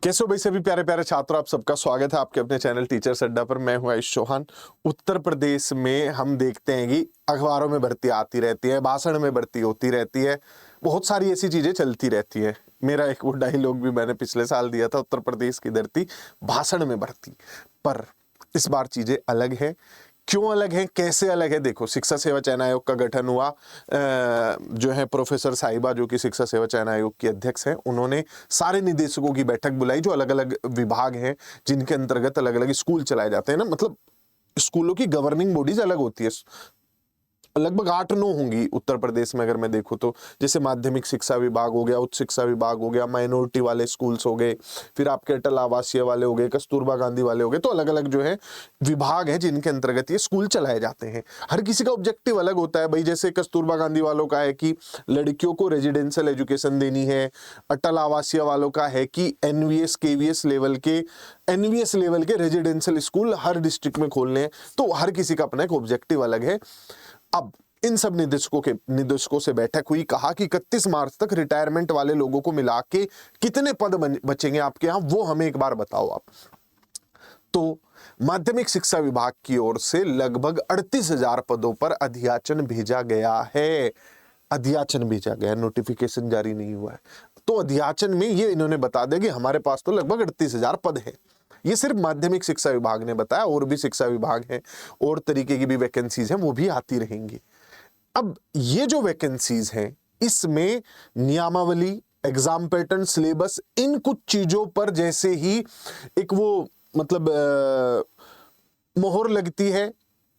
कैसे हो भाई सभी प्यारे प्यारे छात्रों, आप सबका स्वागत है आपके अपने चैनल टीचर्स अड्डा पर। मैं हूं आयुष चौहान। उत्तर प्रदेश में हम देखते हैं कि अखबारों में भर्ती आती रहती है, भाषण में भर्ती होती रहती है, बहुत सारी ऐसी चीजें चलती रहती है। मेरा एक वो डायलॉग भी मैंने पिछले साल दिया था, उत्तर प्रदेश की धरती भाषण में भर्ती। पर इस बार चीजें अलग है। क्यों अलग है, कैसे अलग है? देखो, शिक्षा सेवा चयन आयोग का गठन हुआ। जो है प्रोफेसर साहिबा, जो कि शिक्षा सेवा चयन आयोग की अध्यक्ष हैं, उन्होंने सारे निदेशकों की बैठक बुलाई, जो अलग अलग विभाग हैं जिनके अंतर्गत अलग अलग स्कूल चलाए जाते हैं ना। मतलब स्कूलों की गवर्निंग बॉडीज अलग होती है, लगभग 8-9 होंगी उत्तर प्रदेश में अगर मैं देखूं तो। जैसे माध्यमिक शिक्षा विभाग हो गया, उच्च शिक्षा विभाग हो गया, माइनॉरिटी वाले स्कूल्स हो गए, फिर आपके अटल आवासीय वाले हो गए, कस्तूरबा गांधी वाले हो गए। तो अलग अलग जो है विभाग हैं जिनके अंतर्गत ये स्कूल चलाए जाते हैं। हर किसी का ऑब्जेक्टिव अलग होता है भाई। जैसे कस्तूरबा गांधी वालों का है कि लड़कियों को रेजिडेंशियल एजुकेशन देनी है, अटल आवासीय वालों का है कि एनवीएस केवीएस लेवल के रेजिडेंशियल स्कूल हर डिस्ट्रिक्ट में खोलने हैं। तो हर किसी का अपना एक ऑब्जेक्टिव अलग है। अब इन सब निदेशकों से बैठक हुई, कहा कि 31 मार्च तक रिटायरमेंट वाले लोगों को मिला के कितने पद बचेंगे आपके यहाँ, वो हमें एक बार बताओ आप। तो माध्यमिक शिक्षा विभाग की ओर से लगभग 38,000 पदों पर अध्याचन भेजा गया है। अध्याचन भेजा गया, नोटिफिकेशन जारी नहीं हुआ है। तो अध्याचन में ये इन्होंने बता दिया कि हमारे पास तो लगभग 38,000 पद हैं। ये सिर्फ माध्यमिक शिक्षा विभाग ने बताया, और भी शिक्षा विभाग हैं और तरीके की भी वैकेंसीज हैं, वो भी आती रहेंगी। अब ये जो वैकेंसीज हैं, इसमें नियमावली, एग्जाम पैटर्न, सिलेबस, इन कुछ चीजों पर जैसे ही एक वो मतलब मोहर लगती है,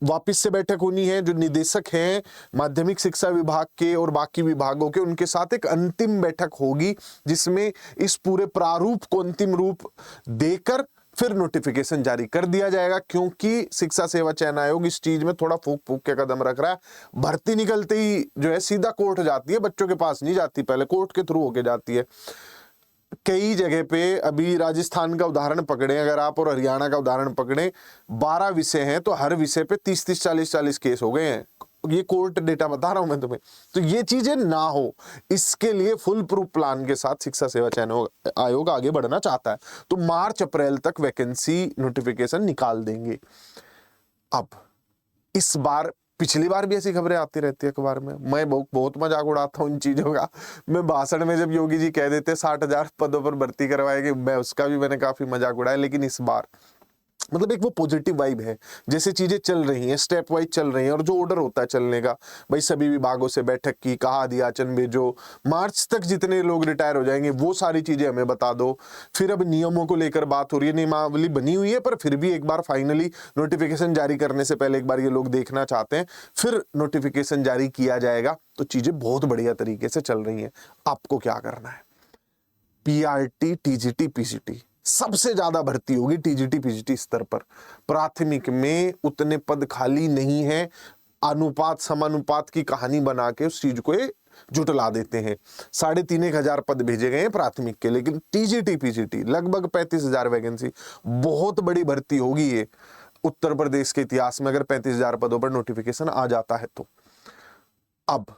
वापिस से बैठक होनी है। जो निदेशक हैं माध्यमिक शिक्षा विभाग के और बाकी विभागों के, उनके साथ एक अंतिम बैठक होगी जिसमें इस पूरे प्रारूप को अंतिम रूप देकर फिर नोटिफिकेशन जारी कर दिया जाएगा। क्योंकि शिक्षा सेवा चयन आयोग इस चीज में थोड़ा फूक फूक के कदम रख रहा है। भर्ती निकलते ही जो है सीधा कोर्ट जाती है, बच्चों के पास नहीं जाती, पहले कोर्ट के थ्रू होके जाती है। कई जगह पे अभी राजस्थान का उदाहरण पकड़े अगर आप, और हरियाणा का उदाहरण पकड़े, 12 विषय हैं तो हर विषय पे 30-30, 40-40 केस हो गए हैं। ये कोर्ट डेटा बता रहा हूं मैं तुम्हें। तो ये चीजें ना हो, इसके लिए फुल प्रूफ प्लान के साथ शिक्षा सेवा चयन आयोग आगे बढ़ना चाहता है। तो मार्च अप्रैल तक वैकेंसी नोटिफिकेशन निकाल देंगे। अब इस बार, पिछली बार भी ऐसी खबरें आती रहती है अखबार में, मैं बहुत मजाक उड़ाता हूँ इन चीजों का। मैं भाषण में जब योगी जी कह देते 60,000 पदों पर भर्ती करवाएंगे, मैं उसका भी मैंने काफी मजाक उड़ाया। लेकिन इस बार मतलब एक वो पॉजिटिव वाइब है, जैसे चीजें चल रही हैं, स्टेप वाइज चल रही हैं, और जो ऑर्डर होता है चलने का, भाई सभी विभागों से बैठक की, कहा अध्याचन भेजो, मार्च तक जितने लोग रिटायर हो जाएंगे वो सारी चीजें हमें बता दो। फिर अब नियमों को लेकर बात हो रही है, नियमावली बनी हुई है, पर फिर भी एक बार फाइनली नोटिफिकेशन जारी करने से पहले एक बार ये लोग देखना चाहते हैं, फिर नोटिफिकेशन जारी किया जाएगा। तो चीजें बहुत बढ़िया तरीके से चल रही हैं। आपको क्या करना है, पीआरटी, टीजीटी, पीजीटी, सबसे ज्यादा भर्ती होगी टीजीटी पीजीटी स्तर पर। प्राथमिक में उतने पद खाली नहीं है, अनुपात समानुपात की कहानी बना के उस चीज को जुटला देते हैं। 3,500 पद भेजे गए हैं प्राथमिक के, लेकिन टीजीटी पीजीटी लगभग 35,000 वैकेंसी, बहुत बड़ी भर्ती होगी ये उत्तर प्रदेश के इतिहास में, अगर 35,000 पदों पर नोटिफिकेशन आ जाता है तो। अब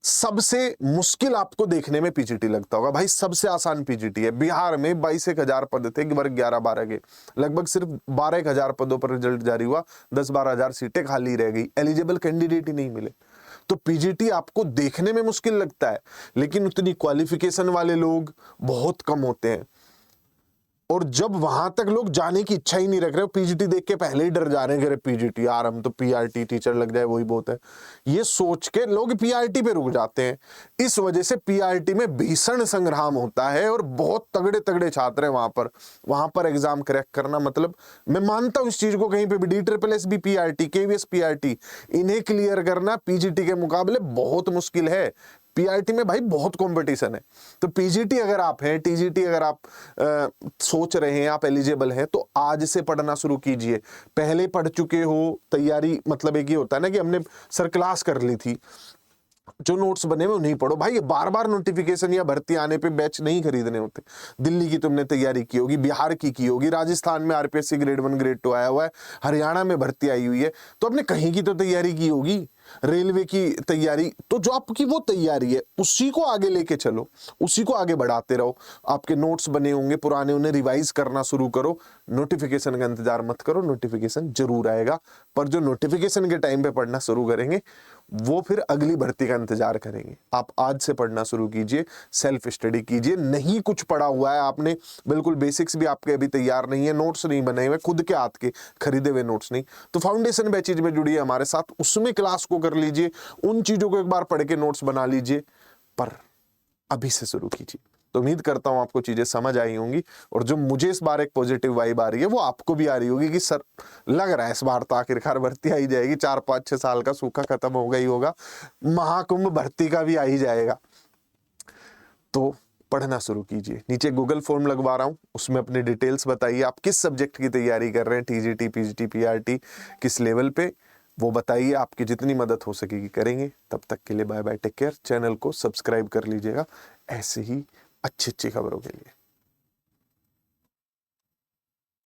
सबसे मुश्किल आपको देखने में पीजीटी लगता होगा, भाई सबसे आसान पीजीटी है। बिहार में 22,000 पद थे वर्ग 11-12 के, लगभग सिर्फ 12,000 पदों पर रिजल्ट जारी हुआ, 10-12,000 सीटें खाली रह गई, एलिजिबल कैंडिडेट ही नहीं मिले। तो पीजीटी आपको देखने में मुश्किल लगता है, लेकिन उतनी क्वालिफिकेशन वाले लोग बहुत कम होते हैं, और जब वहां तक लोग जाने की इच्छा ही नहीं रख रहे, पीजीटी देख के पहले ही डर जा रहे हैं कि पीजीटी यार, हम तो पीआरटी टीचर लग जाए वही बहुत है, ये सोच के लोग पीआरटी पे रुक जाते हैं। इस वजह से पीआरटी में भीषण संग्राम होता है, और बहुत तगड़े तगड़े छात्र हैं वहां पर एग्जाम क्रैक करना। मतलब मैं मानता हूं इस चीज को, कहीं पे भी DSSS भी पीआरटी, केवीएस पीआरटी, इन्हें क्लियर करना पीजीटी के मुकाबले बहुत मुश्किल है। पीआरटी में भाई बहुत कंपटीशन है। तो पीजीटी अगर आप हैं, टीजीटी अगर आप सोच रहे हैं, आप एलिजिबल हैं, तो आज से पढ़ना शुरू कीजिए। पहले पढ़ चुके हो, तैयारी मतलब एक ही होता है ना कि हमने सर क्लास कर ली थी, जो नोट्स बने हुए नहीं पढ़ो भाई। बार बार नोटिफिकेशन या भर्ती आने पे बैच नहीं खरीदने होते। दिल्ली की तुमने तैयारी की होगी, बिहार की होगी, राजस्थान में आरपीएससी ग्रेड 1 ग्रेड 2 आया हुआ है, हरियाणा में भर्ती आई हुई है, तो आपने कहीं की तो तैयारी की होगी। रेलवे की तैयारी, तो जो आपकी वो तैयारी है उसी को आगे लेके चलो, उसी को आगे बढ़ाते रहो। आपके नोट्स बने होंगे पुराने, उन्हें रिवाइज करना शुरू करो। नोटिफिकेशन का इंतजार मत करो, नोटिफिकेशन जरूर आएगा, पर जो नोटिफिकेशन के टाइम पे पढ़ना शुरू करेंगे वो फिर अगली भर्ती का इंतजार करेंगे। आप आज से पढ़ना शुरू कीजिए, सेल्फ स्टडी कीजिए। नहीं कुछ पढ़ा हुआ है आपने, बिल्कुल बेसिक्स भी आपके अभी तैयार नहीं है, नोट्स नहीं बने हुए, खुद के हाथ के खरीदे हुए नोट्स नहीं, तो फाउंडेशन बैचेज में जुड़िए हमारे साथ, उसमें क्लास को कर लीजिए, उन चीजों को एक बार पढ़ के नोट्स बना लीजिए, पर अभी से शुरू कीजिए। तो उम्मीद करता हूं आपको चीजें समझ आई होंगी, और जो मुझे इस बार एक पॉजिटिव वाइब आ रही है वो आपको भी आ रही होगी कि सर लग रहा है इस बार तो आखिरकार भर्ती आ ही जाएगी, 4-5-6 साल का सूखा खत्म हो गई होगा, महाकुंभ भर्ती का भी आ ही जाएगा। तो पढ़ना शुरू कीजिए। नीचे गूगल फॉर्म लगवा रहा हूं, उसमें अपनी डिटेल्स बताइए, आप किस सब्जेक्ट की तैयारी कर रहे हैं, टीजीटी, पीजीटी, पीआरटी, किस लेवल पे, वो बताइए। आपकी जितनी मदद हो सकेगी करेंगे। तब तक के लिए bye bye, take care. Channel को सब्सक्राइब कर लीजिएगा ऐसे ही अच्छी अच्छी खबरों के लिए।